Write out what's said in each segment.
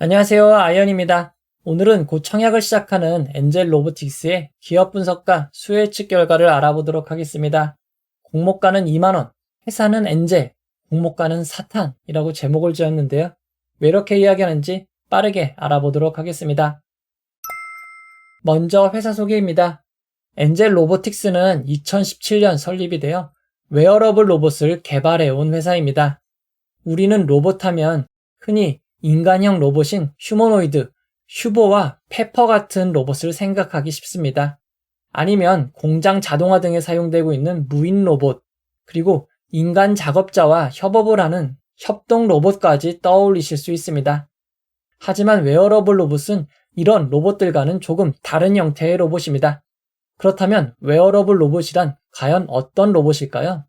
안녕하세요. 아이언입니다. 오늘은 곧 청약을 시작하는 엔젤 로보틱스의 기업 분석과 수요 예측 결과를 알아보도록 하겠습니다. 공모가는 2만원, 회사는 엔젤, 공모가는 사탄이라고 제목을 지었는데요. 왜 이렇게 이야기하는지 빠르게 알아보도록 하겠습니다. 먼저 회사 소개입니다. 엔젤 로보틱스는 2017년 설립이 되어 웨어러블 로봇을 개발해온 회사입니다. 우리는 로봇하면 흔히 인간형 로봇인 휴머노이드, 휴보와 페퍼 같은 로봇을 생각하기 쉽습니다. 아니면 공장 자동화 등에 사용되고 있는 무인 로봇, 그리고 인간 작업자와 협업을 하는 협동 로봇까지 떠올리실 수 있습니다. 하지만 웨어러블 로봇은 이런 로봇들과는 조금 다른 형태의 로봇입니다. 그렇다면 웨어러블 로봇이란 과연 어떤 로봇일까요?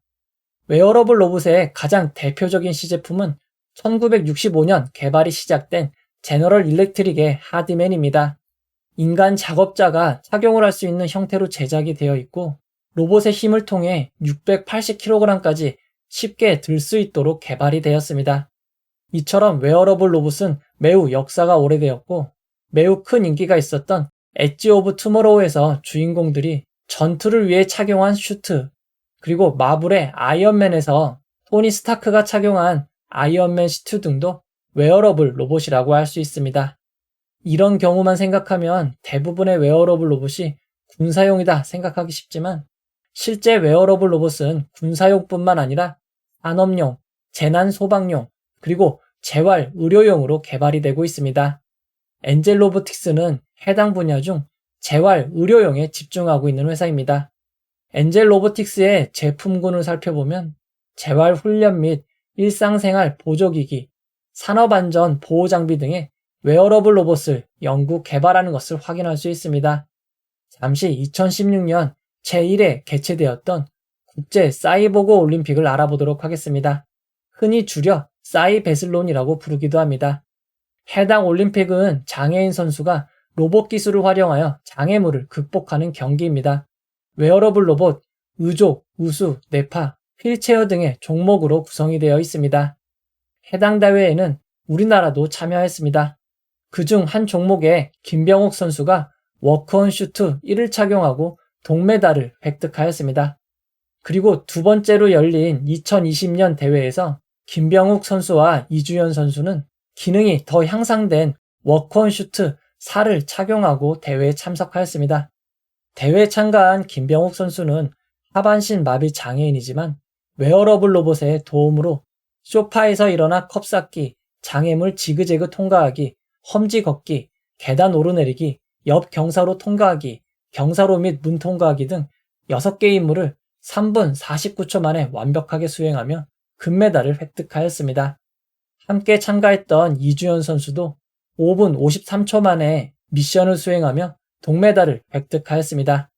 웨어러블 로봇의 가장 대표적인 시제품은 1965년 개발이 시작된 제너럴 일렉트릭의 하드맨입니다. 인간 작업자가 착용을 할 수 있는 형태로 제작이 되어 있고 로봇의 힘을 통해 680kg까지 쉽게 들 수 있도록 개발이 되었습니다. 이처럼 웨어러블 로봇은 매우 역사가 오래되었고 매우 큰 인기가 있었던 엣지 오브 투모로우에서 주인공들이 전투를 위해 착용한 슈트, 그리고 마블의 아이언맨에서 토니 스타크가 착용한 아이언맨 슈트 등도 웨어러블 로봇이라고 할 수 있습니다. 이런 경우만 생각하면 대부분의 웨어러블 로봇이 군사용이다 생각하기 쉽지만 실제 웨어러블 로봇은 군사용뿐만 아니라 산업용, 재난 소방용, 그리고 재활 의료용으로 개발이 되고 있습니다. 엔젤 로보틱스는 해당 분야 중 재활 의료용에 집중하고 있는 회사입니다. 엔젤 로보틱스의 제품군을 살펴보면 재활 훈련 및 일상생활 보조기기, 산업안전 보호장비 등의 웨어러블 로봇을 연구 개발하는 것을 확인할 수 있습니다. 잠시 2016년 제1회 개최되었던 국제 사이보그 올림픽을 알아보도록 하겠습니다. 흔히 줄여 사이베슬론이라고 부르기도 합니다. 해당 올림픽은 장애인 선수가 로봇 기술을 활용하여 장애물을 극복하는 경기입니다. 웨어러블 로봇, 의족, 우수, 뇌파, 휠체어 등의 종목으로 구성이 되어 있습니다. 해당 대회에는 우리나라도 참여했습니다. 그중 한 종목에 김병욱 선수가 워크온 슈트 1을 착용하고 동메달을 획득하였습니다. 그리고 두 번째로 열린 2020년 대회에서 김병욱 선수와 이주연 선수는 기능이 더 향상된 워크온 슈트 4를 착용하고 대회에 참석하였습니다. 대회에 참가한 김병욱 선수는 하반신 마비 장애인이지만 웨어러블 로봇의 도움으로 소파에서 일어나 컵 쌓기, 장애물 지그재그 통과하기, 험지 걷기, 계단 오르내리기, 옆 경사로 통과하기, 경사로 및 문 통과하기 등 6개의 임무를 3분 49초 만에 완벽하게 수행하며 금메달을 획득하였습니다. 함께 참가했던 이주연 선수도 5분 53초 만에 미션을 수행하며 동메달을 획득하였습니다.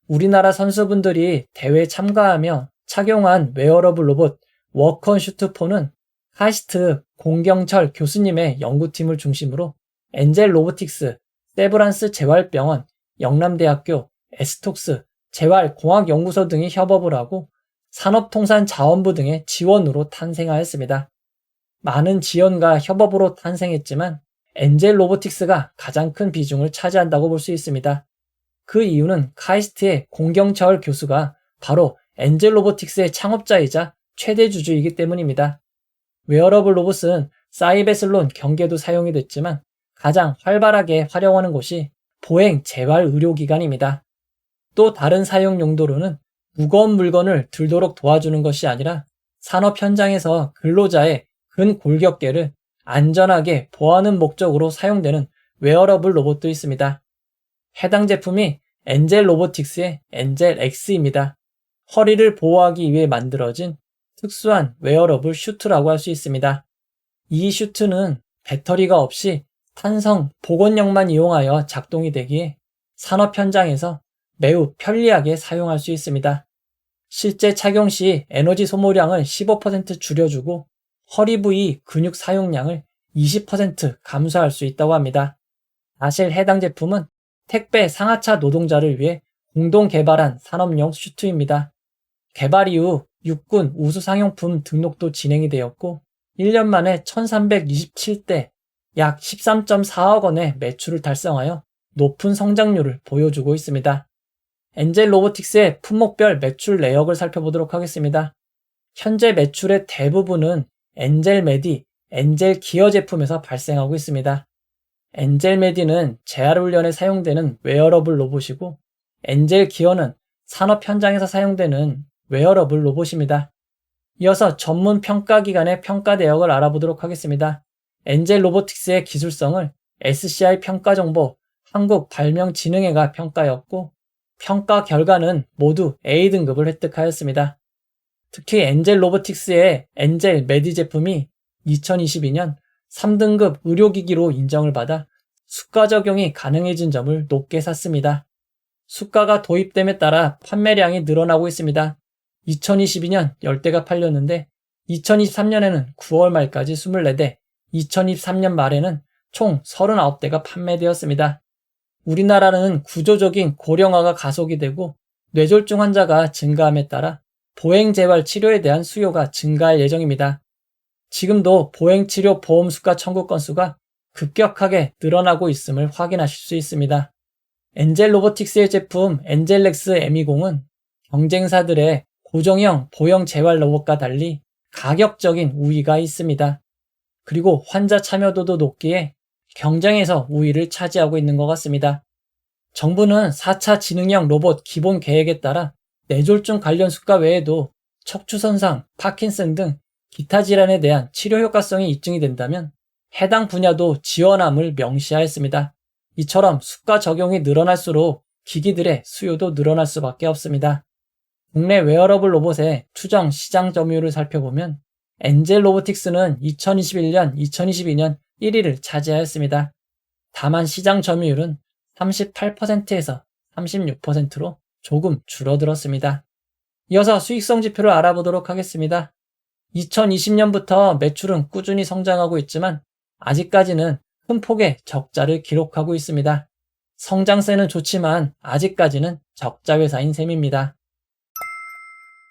우리나라 선수분들이 대회에 참가하며 착용한 웨어러블 로봇 워크온 슈트4는 카이스트 공경철 교수님의 연구팀을 중심으로 엔젤 로보틱스, 세브란스 재활병원, 영남대학교, 에스톡스, 재활공학연구소 등이 협업을 하고 산업통산자원부 등의 지원으로 탄생하였습니다. 많은 지원과 협업으로 탄생했지만 엔젤 로보틱스가 가장 큰 비중을 차지한다고 볼 수 있습니다. 그 이유는 카이스트의 공경철 교수가 바로 엔젤 로보틱스의 창업자이자 최대 주주이기 때문입니다. 웨어러블 로봇은 사이베슬론 경계도 사용이 됐지만 가장 활발하게 활용하는 곳이 보행 재활 의료기관입니다. 또 다른 사용 용도로는 무거운 물건을 들도록 도와주는 것이 아니라 산업 현장에서 근로자의 근골격계를 안전하게 보호하는 목적으로 사용되는 웨어러블 로봇도 있습니다. 해당 제품이 엔젤 로보틱스의 엔젤 X입니다. 허리를 보호하기 위해 만들어진 특수한 웨어러블 슈트라고 할 수 있습니다. 이 슈트는 배터리가 없이 탄성 복원력만 이용하여 작동이 되기에 산업 현장에서 매우 편리하게 사용할 수 있습니다. 실제 착용 시 에너지 소모량을 15% 줄여주고 허리 부위 근육 사용량을 20% 감소할 수 있다고 합니다. 사실 해당 제품은 택배 상하차 노동자를 위해 공동 개발한 산업용 슈트입니다. 개발 이후 육군 우수 상용품 등록도 진행이 되었고 1년 만에 1327대 약 13.4억 원의 매출을 달성하여 높은 성장률을 보여주고 있습니다. 엔젤 로보틱스의 품목별 매출 내역을 살펴보도록 하겠습니다. 현재 매출의 대부분은 엔젤 메디, 엔젤 기어 제품에서 발생하고 있습니다. 엔젤 메디는 재활훈련에 사용되는 웨어러블 로봇이고, 엔젤 기어는 산업 현장에서 사용되는 웨어러블 로봇입니다. 이어서 전문 평가기관의 평가 내역을 알아보도록 하겠습니다. 엔젤 로보틱스의 기술성을 SCI 평가정보 한국발명진흥회가 평가였고, 평가 결과는 모두 A등급을 획득하였습니다. 특히 엔젤 로보틱스의 엔젤 메디 제품이 2022년 3등급 의료기기로 인정을 받아 수가 적용이 가능해진 점을 높게 샀습니다. 수가가 도입됨에 따라 판매량이 늘어나고 있습니다. 2022년 10대가 팔렸는데 2023년에는 9월 말까지 24대, 2023년 말에는 총 39대가 판매되었습니다. 우리나라는 구조적인 고령화가 가속이 되고 뇌졸중 환자가 증가함에 따라 보행재활 치료에 대한 수요가 증가할 예정입니다. 지금도 보행치료 보험 수가 청구 건수가 급격하게 늘어나고 있음을 확인하실 수 있습니다. 엔젤 로보틱스의 제품 엔젤렉스 M20은 경쟁사들의 고정형 보형 재활 로봇과 달리 가격적인 우위가 있습니다. 그리고 환자 참여도도 높기에 경쟁에서 우위를 차지하고 있는 것 같습니다. 정부는 4차 지능형 로봇 기본 계획에 따라 뇌졸중 관련 수가 외에도 척추손상, 파킨슨 등 기타 질환에 대한 치료 효과성이 입증이 된다면 해당 분야도 지원함을 명시하였습니다. 이처럼 수가 적용이 늘어날수록 기기들의 수요도 늘어날 수밖에 없습니다. 국내 웨어러블 로봇의 추정 시장 점유율을 살펴보면 엔젤 로보틱스는 2021년, 2022년 1위를 차지하였습니다. 다만 시장 점유율은 38%에서 36%로 조금 줄어들었습니다. 이어서 수익성 지표를 알아보도록 하겠습니다. 2020년부터 매출은 꾸준히 성장하고 있지만 아직까지는 큰 폭의 적자를 기록하고 있습니다. 성장세는 좋지만 아직까지는 적자 회사인 셈입니다.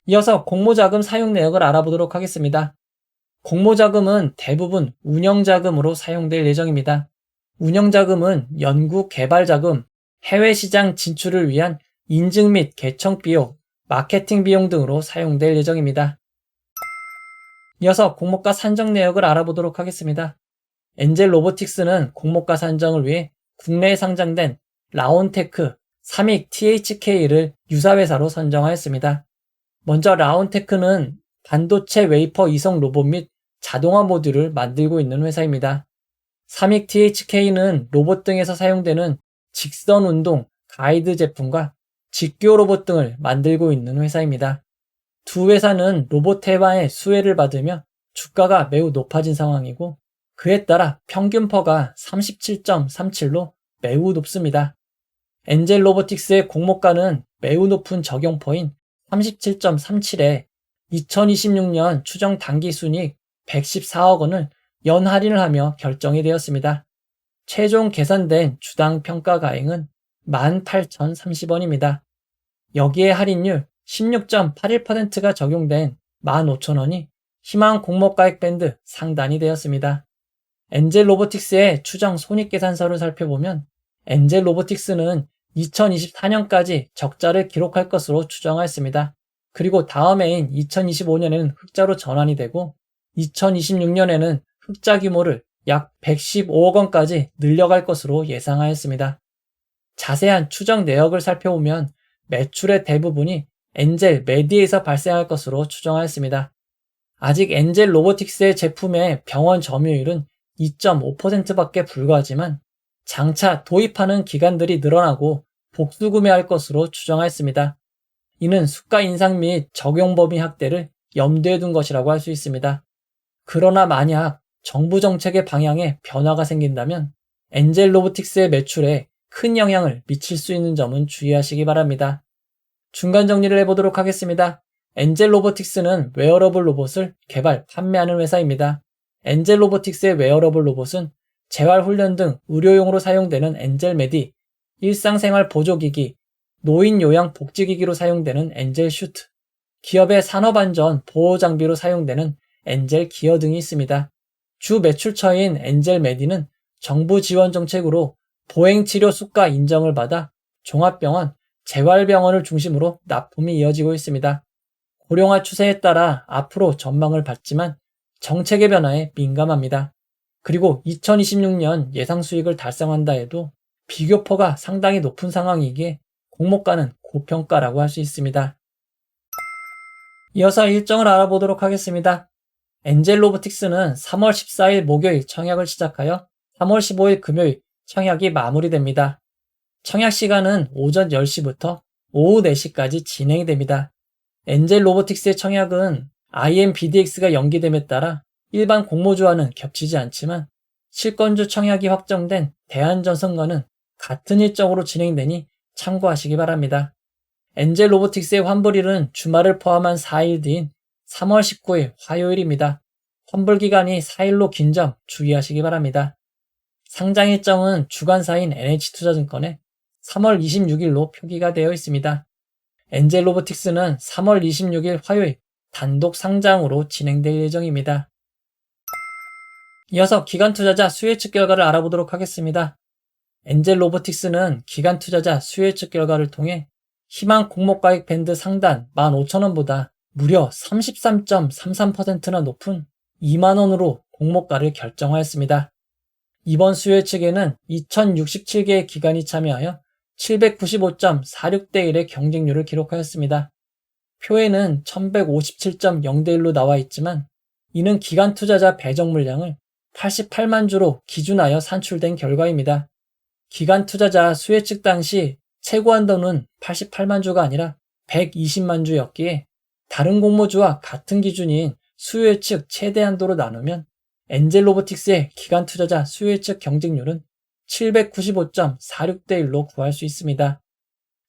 이어서 공모자금 사용 내역을 알아보도록 하겠습니다. 공모자금은 대부분 운영자금으로 사용될 예정입니다. 운영자금은 연구 개발자금, 해외시장 진출을 위한 인증 및 개청 비용, 마케팅 비용 등으로 사용될 예정입니다. 이어서 공모가 산정 내역을 알아보도록 하겠습니다. 엔젤 로보틱스는 공모가 산정을 위해 국내에 상장된 라온테크, 삼익 THK를 유사회사로 선정하였습니다. 먼저 라온테크는 반도체 웨이퍼 이성 로봇 및 자동화 모듈을 만들고 있는 회사입니다. 삼익 THK는 로봇 등에서 사용되는 직선 운동, 가이드 제품과 직교 로봇 등을 만들고 있는 회사입니다. 두 회사는 로봇 테마의 수혜를 받으며 주가가 매우 높아진 상황이고 그에 따라 평균 퍼가 37.37로 매우 높습니다. 엔젤 로보틱스의 공모가는 매우 높은 적용퍼인 37.37에 2026년 추정 당기순이익 114억 원을 연할인을 하며 결정이 되었습니다. 최종 계산된 주당 평가 가액은 18,030원입니다. 여기에 할인율 16.81%가 적용된 15,000원이 희망 공모가액 밴드 상단이 되었습니다. 엔젤 로보틱스의 추정 손익계산서를 살펴보면 엔젤 로보틱스는 2024년까지 적자를 기록할 것으로 추정하였습니다. 그리고 다음 해인 2025년에는 흑자로 전환이 되고 2026년에는 흑자 규모를 약 115억 원까지 늘려갈 것으로 예상하였습니다. 자세한 추정 내역을 살펴보면 매출의 대부분이 엔젤 메디에서 발생할 것으로 추정하였습니다. 아직 엔젤 로보틱스의 제품의 병원 점유율은 2.5%밖에 불과하지만 장차 도입하는 기관들이 늘어나고 복수 구매할 것으로 추정하였습니다. 이는 수가 인상 및 적용 범위 확대를 염두에 둔 것이라고 할 수 있습니다. 그러나 만약 정부 정책의 방향에 변화가 생긴다면 엔젤 로보틱스의 매출에 큰 영향을 미칠 수 있는 점은 주의하시기 바랍니다. 중간 정리를 해보도록 하겠습니다. 엔젤 로보틱스는 웨어러블 로봇을 개발, 판매하는 회사입니다. 엔젤 로보틱스의 웨어러블 로봇은 재활훈련 등 의료용으로 사용되는 엔젤 메디, 일상생활 보조기기, 노인 요양 복지기기로 사용되는 엔젤 슈트, 기업의 산업안전 보호장비로 사용되는 엔젤 기어 등이 있습니다. 주 매출처인 엔젤 메디는 정부 지원 정책으로 보행치료 수가 인정을 받아 종합병원, 재활병원을 중심으로 납품이 이어지고 있습니다. 고령화 추세에 따라 앞으로 전망을 봤지만 정책의 변화에 민감합니다. 그리고 2026년 예상 수익을 달성한다 해도 비교퍼가 상당히 높은 상황이기에 공모가는 고평가라고 할 수 있습니다. 이어서 일정을 알아보도록 하겠습니다. 엔젤 로보틱스는 3월 14일 목요일 청약을 시작하여 3월 15일 금요일 청약이 마무리됩니다. 청약 시간은 오전 10시부터 오후 4시까지 진행이 됩니다. 엔젤 로보틱스의 청약은 IMBDX가 연기됨에 따라 일반 공모주와는 겹치지 않지만 실권주 청약이 확정된 대한전선과는 같은 일정으로 진행되니 참고하시기 바랍니다. 엔젤 로보틱스의 환불일은 주말을 포함한 4일 뒤인 3월 19일 화요일입니다. 환불 기간이 4일로 긴 점 주의하시기 바랍니다. 상장 일정은 주관사인 NH투자증권에 3월 26일로 표기가 되어 있습니다. 엔젤 로보틱스는 3월 26일 화요일 단독 상장으로 진행될 예정입니다. 이어서 기관 투자자 수혜측 결과를 알아보도록 하겠습니다. 엔젤 로보틱스는 기관 투자자 수혜측 결과를 통해 희망 공모가액 밴드 상단 15,000원보다 무려 33.33%나 높은 2만원으로 공모가를 결정하였습니다. 이번 수혜측에는 2067개의 기관이 참여하여 795.46대 1의 경쟁률을 기록하였습니다. 표에는 1157.0대 1로 나와 있지만 이는 기관 투자자 배정 물량을 88만 주로 기준하여 산출된 결과입니다. 기관 투자자 수혜측 당시 최고 한도는 88만 주가 아니라 120만 주였기에 다른 공모주와 같은 기준인 수혜측 최대 한도로 나누면 엔젤 로보틱스의 기관 투자자 수혜측 경쟁률은 795.46대 1로 구할 수 있습니다.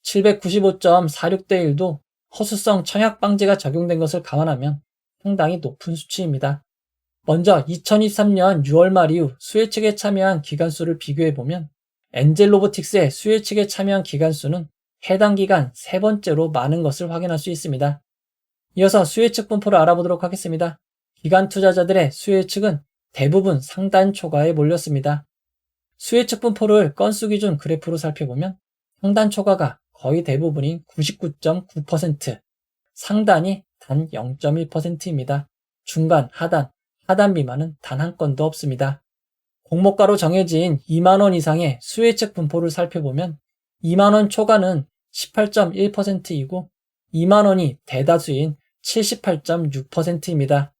795.46대 1도 허수성 청약 방지가 적용된 것을 감안하면 상당히 높은 수치입니다. 먼저 2023년 6월 말 이후 수혜측에 참여한 기관 수를 비교해보면 엔젤 로보틱스의 수혜측에 참여한 기관 수는 해당 기간 세 번째로 많은 것을 확인할 수 있습니다. 이어서 수혜측 분포를 알아보도록 하겠습니다. 기관 투자자들의 수혜측은 대부분 상단 초과에 몰렸습니다. 수혜측 분포를 건수 기준 그래프로 살펴보면 상단 초과가 거의 대부분인 99.9%, 상단이 단 0.1%입니다. 중간, 하단 미만은 단 한 건도 없습니다. 공모가로 정해진 2만원 이상의 수혜측 분포를 살펴보면 2만원 초과는 18.1%이고 2만원이 대다수인 78.6%입니다.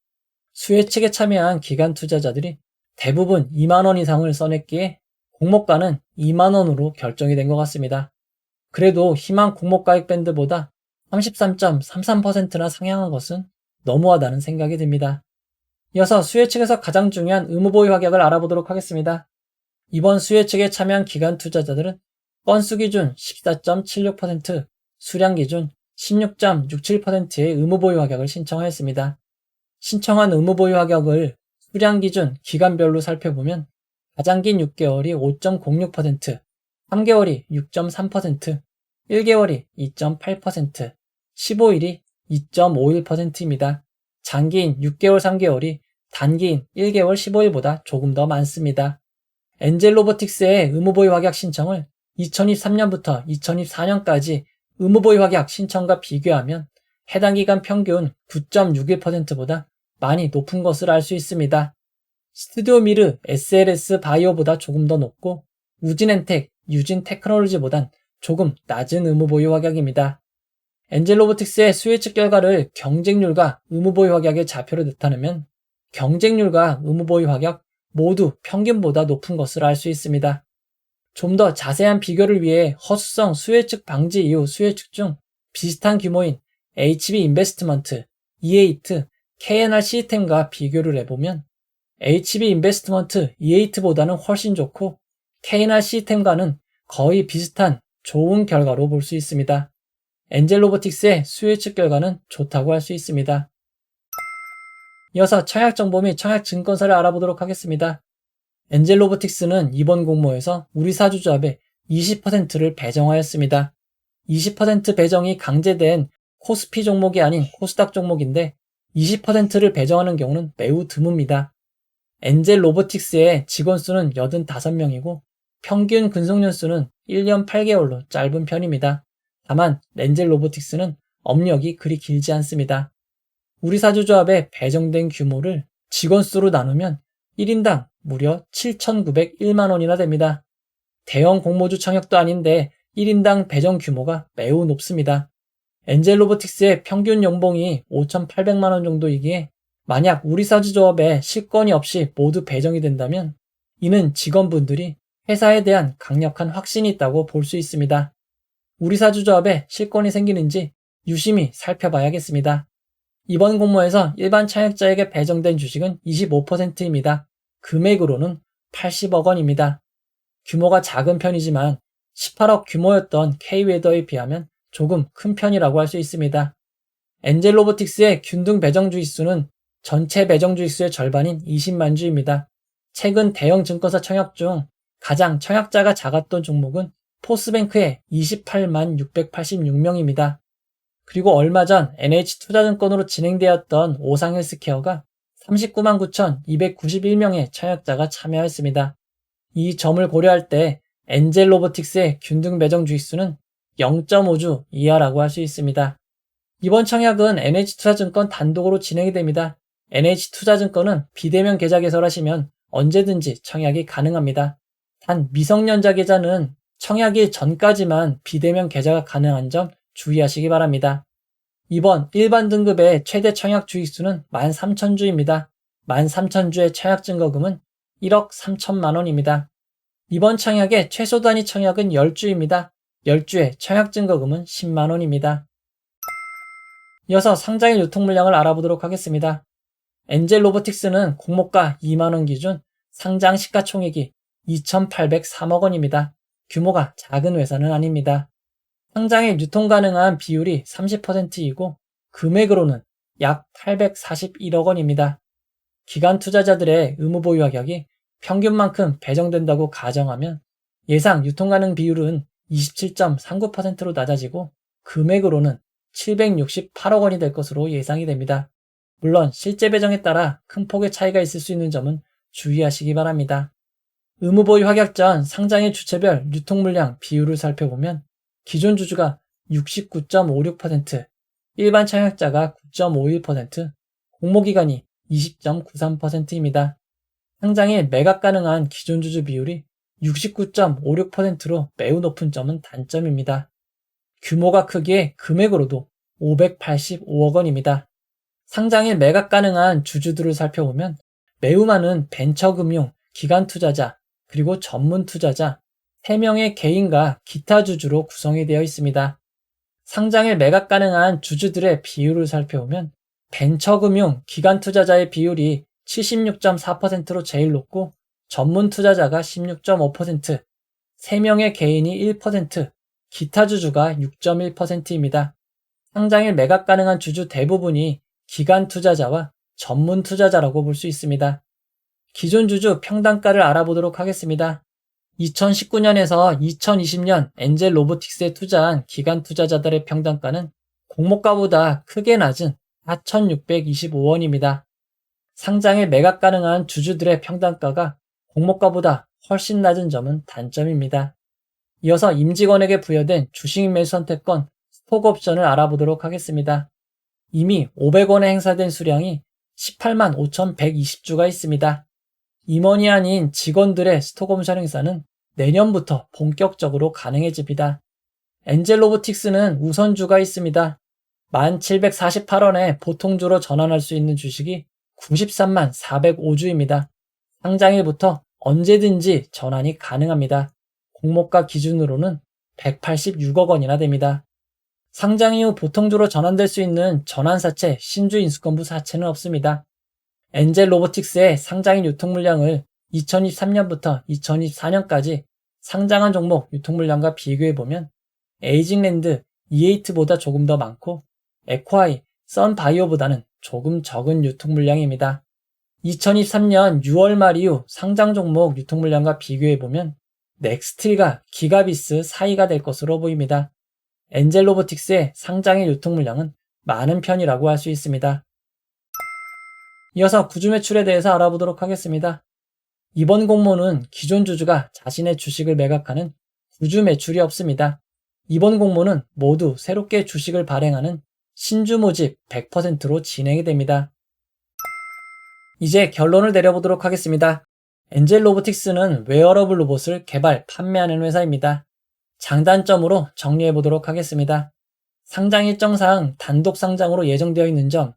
수혜측에 참여한 기관 투자자들이 대부분 2만원 이상을 써냈기에 공모가는 2만원으로 결정이 된 것 같습니다. 그래도 희망 공모가액 밴드보다 33.33%나 상향한 것은 너무하다는 생각이 듭니다. 이어서 수혜측에서 가장 중요한 의무보유 확약을 알아보도록 하겠습니다. 이번 수혜측에 참여한 기관 투자자들은 건수 기준 14.76%, 수량 기준 16.67%의 의무보유 확약을 신청하였습니다. 신청한 의무보유 확약을 수량 기준 기간별로 살펴보면 가장 긴 6개월이 5.06%, 3개월이 6.3%, 1개월이 2.8%, 15일이 2.51%입니다. 장기인 6개월 3개월이 단기인 1개월 15일보다 조금 더 많습니다. 엔젤 로보틱스의 의무보유 확약 신청을 2023년부터 2024년까지 의무보유 확약 신청과 비교하면 해당 기간 평균 9.61%보다 많이 높은 것을 알 수 있습니다. 스튜디오미르 SLS 바이오보다 조금 더 높고 우진엔텍, 유진테크놀로지보단 조금 낮은 의무보유 확약입니다. 엔젤 로보틱스의 수혜측 결과를 경쟁률과 의무보유 확약의 좌표로 나타내면 경쟁률과 의무보유 확약 모두 평균보다 높은 것을 알 수 있습니다. 좀 더 자세한 비교를 위해 허수성 수혜측 방지 이후 수혜측 중 비슷한 규모인 HB 인베스트먼트, E8, KNR 시스템과 비교를 해보면 HB 인베스트먼트 E8보다는 훨씬 좋고 KNR 시스템과는 거의 비슷한 좋은 결과로 볼 수 있습니다. 엔젤 로보틱스의 수혜측 결과는 좋다고 할 수 있습니다. 이어서 청약 정보 및 청약 증권사를 알아보도록 하겠습니다. 엔젤 로보틱스는 이번 공모에서 우리 사주조합에 20%를 배정하였습니다. 20% 배정이 강제된 코스피 종목이 아닌 코스닥 종목인데 20%를 배정하는 경우는 매우 드뭅니다. 엔젤 로보틱스의 직원 수는 85명이고 평균 근속년 수는 1년 8개월로 짧은 편입니다. 다만 엔젤 로보틱스는 업력이 그리 길지 않습니다. 우리사주조합의 배정된 규모를 직원 수로 나누면 1인당 무려 7,901만 원이나 됩니다. 대형 공모주 청약도 아닌데 1인당 배정 규모가 매우 높습니다. 엔젤 로보틱스의 평균 연봉이 5,800만 원 정도이기에 만약 우리사주조합에 실권이 없이 모두 배정이 된다면 이는 직원분들이 회사에 대한 강력한 확신이 있다고 볼 수 있습니다. 우리사주조합에 실권이 생기는지 유심히 살펴봐야겠습니다. 이번 공모에서 일반 청약자에게 배정된 주식은 25%입니다. 금액으로는 80억 원입니다. 규모가 작은 편이지만 18억 규모였던 K웨더에 비하면 조금 큰 편이라고 할 수 있습니다. 엔젤 로보틱스의 균등 배정 주식수는 전체 배정 주식수의 절반인 20만 주입니다. 최근 대형 증권사 청약 중 가장 청약자가 작았던 종목은 포스뱅크의 28만 686명입니다. 그리고 얼마 전 NH투자증권으로 진행되었던 오상헬스케어가 39만 9,291명의 청약자가 참여했습니다. 이 점을 고려할 때 엔젤 로보틱스의 균등 배정 주식수는 0.5주 이하라고 할 수 있습니다. 이번 청약은 NH투자증권 단독으로 진행이 됩니다. NH투자증권은 비대면 계좌 개설하시면 언제든지 청약이 가능합니다. 단 미성년자 계좌는 청약일 전까지만 비대면 계좌가 가능한 점 주의하시기 바랍니다. 이번 일반 등급의 최대 청약 주식수는 13,000주입니다. 13,000주의 청약 증거금은 1억 3천만 원입니다. 이번 청약의 최소 단위 청약은 10주입니다. 10주의 청약 증거금은 10만 원입니다. 이어서 상장일 유통 물량을 알아보도록 하겠습니다. 엔젤 로보틱스는 공모가 2만 원 기준 상장 시가총액이 2,803억 원입니다. 규모가 작은 회사는 아닙니다. 상장일 유통 가능한 비율이 30%이고 금액으로는 약 841억 원입니다. 기관 투자자들의 의무 보유 가격이 평균만큼 배정된다고 가정하면 예상 유통 가능 비율은 27.39%로 낮아지고 금액으로는 768억 원이 될 것으로 예상이 됩니다. 물론 실제 배정에 따라 큰 폭의 차이가 있을 수 있는 점은 주의하시기 바랍니다. 의무보유 확약 전 상장일 주체별 유통 물량 비율을 살펴보면 기존 주주가 69.56%, 일반 청약자가 9.51%, 공모기관이 20.93%입니다. 상장일 매각 가능한 기존 주주 비율이 69.56%로 매우 높은 점은 단점입니다. 규모가 크기에 금액으로도 585억 원입니다. 상장일 매각 가능한 주주들을 살펴보면 매우 많은 벤처금융, 기관 투자자, 그리고 전문 투자자, 3명의 개인과 기타 주주로 구성이 되어 있습니다. 상장일 매각 가능한 주주들의 비율을 살펴보면 벤처금융, 기관 투자자의 비율이 76.4%로 제일 높고 전문 투자자가 16.5%, 3명의 개인이 1%, 기타 주주가 6.1%입니다. 상장일 매각 가능한 주주 대부분이 기관 투자자와 전문 투자자라고 볼 수 있습니다. 기존 주주 평단가를 알아보도록 하겠습니다. 2019년에서 2020년 엔젤 로보틱스에 투자한 기관 투자자들의 평단가는 공모가보다 크게 낮은 4,625원입니다. 상장일 매각 가능한 주주들의 평단가가 공모가보다 훨씬 낮은 점은 단점입니다. 이어서 임직원에게 부여된 주식 매수 선택권 스톡옵션을 알아보도록 하겠습니다. 이미 500원에 행사된 수량이 18만 5,120주가 있습니다. 임원이 아닌 직원들의 스톡옵션 행사는 내년부터 본격적으로 가능해집니다. 엔젤 로보틱스는 우선주가 있습니다. 1,748원에 보통주로 전환할 수 있는 주식이 93만 405주입니다. 상장일부터 언제든지 전환이 가능합니다. 공모가 기준으로는 186억 원이나 됩니다. 상장 이후 보통주로 전환될 수 있는 전환사채 신주 인수권부 사채는 없습니다. 엔젤 로보틱스의 상장일 유통 물량을 2023년부터 2024년까지 상장한 종목 유통 물량과 비교해보면 에이징랜드, 이에이트보다 조금 더 많고 에코아이, 썬바이오보다는 조금 적은 유통 물량입니다. 2023년 6월 말 이후 상장 종목 유통 물량과 비교해보면 넥스틸과 기가비스 사이가 될 것으로 보입니다. 엔젤 로보틱스의 상장일 유통 물량은 많은 편이라고 할 수 있습니다. 이어서 구주 매출에 대해서 알아보도록 하겠습니다. 이번 공모는 기존 주주가 자신의 주식을 매각하는 구주 매출이 없습니다. 이번 공모는 모두 새롭게 주식을 발행하는 신주 모집 100%로 진행이 됩니다. 이제 결론을 내려보도록 하겠습니다. 엔젤 로보틱스는 웨어러블 로봇을 개발, 판매하는 회사입니다. 장단점으로 정리해보도록 하겠습니다. 상장 일정상 단독 상장으로 예정되어 있는 점,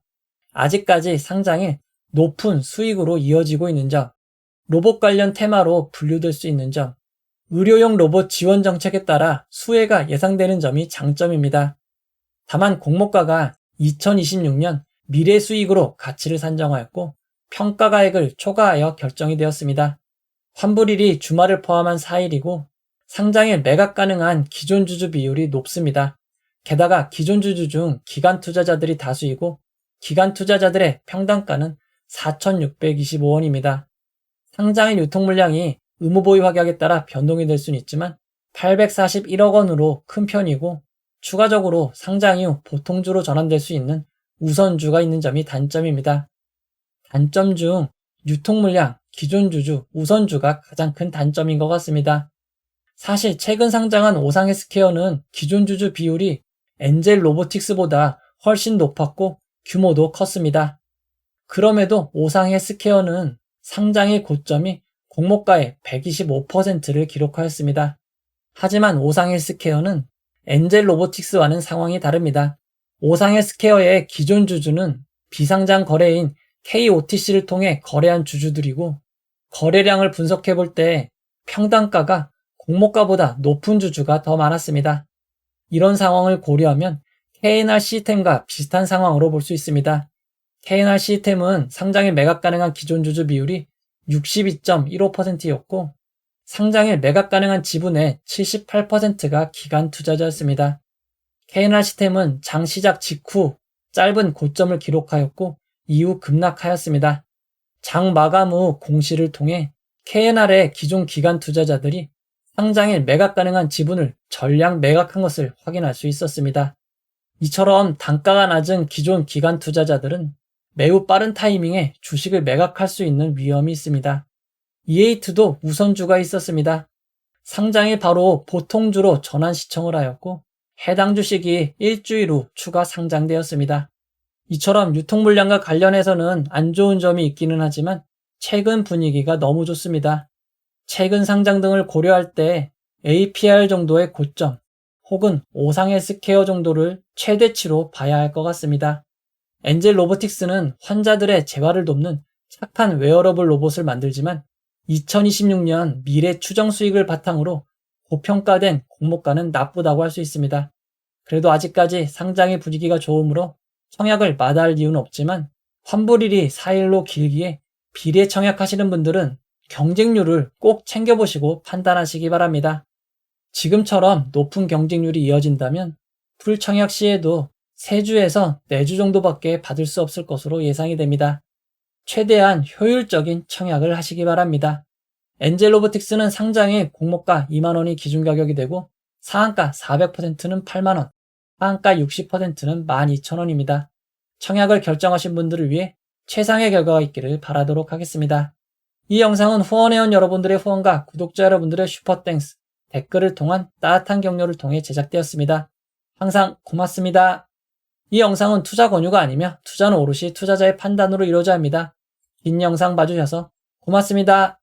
아직까지 상장이 높은 수익으로 이어지고 있는 점, 로봇 관련 테마로 분류될 수 있는 점, 의료용 로봇 지원 정책에 따라 수혜가 예상되는 점이 장점입니다. 다만 공모가가 2026년 미래 수익으로 가치를 산정하였고 평가가액을 초과하여 결정이 되었습니다. 환불일이 주말을 포함한 4일이고 상장일 매각 가능한 기존 주주 비율이 높습니다. 게다가 기존 주주 중 기관 투자자들이 다수이고 기관 투자자들의 평단가는 4,625원입니다. 상장일 유통 물량이 의무보유 확약에 따라 변동이 될 수는 있지만 841억 원으로 큰 편이고 추가적으로 상장 이후 보통주로 전환될 수 있는 우선주가 있는 점이 단점입니다. 단점 중 유통 물량, 기존 주주, 우선주가 가장 큰 단점인 것 같습니다. 사실 최근 상장한 오상 헬스케어는 기존 주주 비율이 엔젤 로보틱스보다 훨씬 높았고 규모도 컸습니다. 그럼에도 오상 헬스케어는 상장의 고점이 공모가의 125%를 기록하였습니다. 하지만 오상 헬스케어는 엔젤 로보틱스와는 상황이 다릅니다. 오상 헬스케어의 기존 주주는 비상장 거래인 KOTC를 통해 거래한 주주들이고 거래량을 분석해 볼 때 평단가가 공모가보다 높은 주주가 더 많았습니다. 이런 상황을 고려하면 KNR 시스템과 비슷한 상황으로 볼 수 있습니다. KNR 시스템은 상장일 매각 가능한 기존 주주 비율이 62.15%였고 상장일 매각 가능한 지분의 78%가 기관 투자자였습니다. KNR 시스템은 장 시작 직후 짧은 고점을 기록하였고 이후 급락하였습니다. 장 마감 후 공시를 통해 KNR의 기존 기관 투자자들이 상장일 매각 가능한 지분을 전량 매각한 것을 확인할 수 있었습니다. 이처럼 단가가 낮은 기존 기관 투자자들은 매우 빠른 타이밍에 주식을 매각할 수 있는 위험이 있습니다. EA2도 우선주가 있었습니다. 상장일 바로 보통주로 전환 시청을 하였고 해당 주식이 일주일 후 추가 상장되었습니다. 이처럼 유통 물량과 관련해서는 안 좋은 점이 있기는 하지만 최근 분위기가 너무 좋습니다. 최근 상장 등을 고려할 때 APR 정도의 고점 혹은 오상 헬스케어 정도를 최대치로 봐야 할 것 같습니다. 엔젤 로보틱스는 환자들의 재활을 돕는 착한 웨어러블 로봇을 만들지만 2026년 미래 추정 수익을 바탕으로 고평가된 공모가는 나쁘다고 할 수 있습니다. 그래도 아직까지 상장의 분위기가 좋으므로 청약을 마다할 이유는 없지만 환불일이 4일로 길기에 비례 청약하시는 분들은 경쟁률을 꼭 챙겨보시고 판단하시기 바랍니다. 지금처럼 높은 경쟁률이 이어진다면 풀청약 시에도 3주에서 4주 정도밖에 받을 수 없을 것으로 예상이 됩니다. 최대한 효율적인 청약을 하시기 바랍니다. 엔젤 로보틱스는 상장의 공모가 2만원이 기준 가격이 되고 상한가 400%는 8만원, 하한가 60%는 12,000원입니다. 청약을 결정하신 분들을 위해 최상의 결과가 있기를 바라도록 하겠습니다. 이 영상은 후원해온 여러분들의 후원과 구독자 여러분들의 슈퍼땡스, 댓글을 통한 따뜻한 격려를 통해 제작되었습니다. 항상 고맙습니다. 이 영상은 투자 권유가 아니며 투자는 오롯이 투자자의 판단으로 이루어져야 합니다. 긴 영상 봐주셔서 고맙습니다.